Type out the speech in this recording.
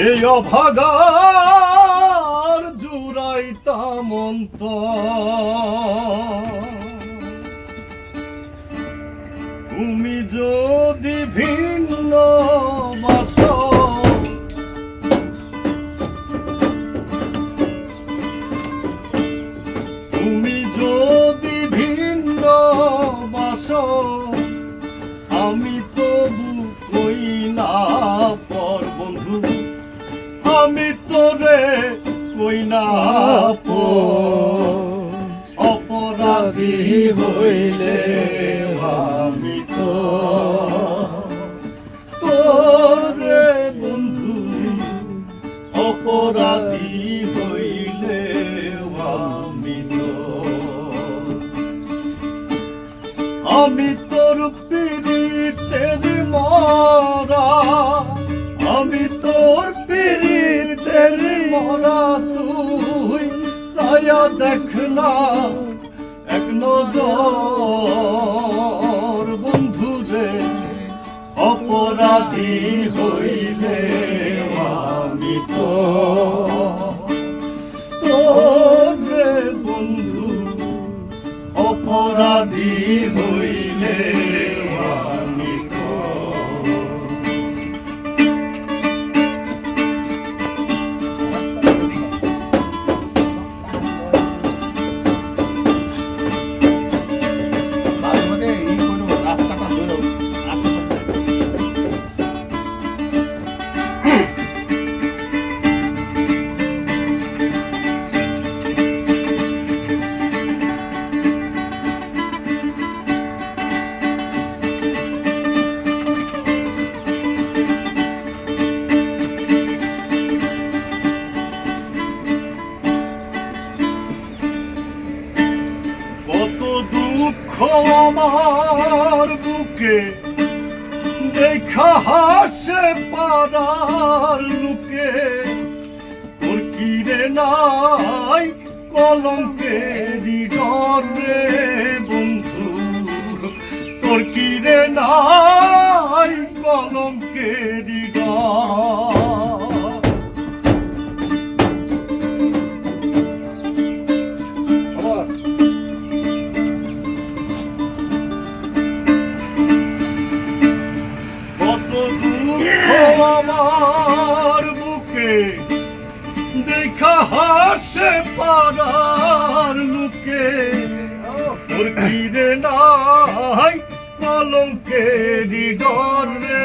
এই অভাগার জুড়াইতাম অন্তর, তুমি যদি ভিন্ন বাসো, তুমি যদি ভিন্ন বাসো, আমি তবু কই না পর বন্ধু, আমি তোরে কই না পর। অপরাধী হইলে আমি তো তোরে বন্ধু, অপরাধী হইলে আমি তো। আমি তোর পীড়িতের মরা, আমি তোর পীড়িতের মরা, তুই ছায়া দেখ না এক নজর বন্ধু রে। অপরাধী হইলে আমি তো তোর রে বন্ধু, অপরাধী হইলে আমি তো। কত দুঃখ আমার বুকে দেখা হাসে পাড়ার লোকে, তোর কি রে নাই কলঙ্কেরই ডর রে বন্ধু, তোর কি রে নাই কলঙ্কেরই ডর। আমার বুকে দেখা হাসে পাড়ার লোকে, তোর কি রে নাই কলঙ্কেরই ডর রে।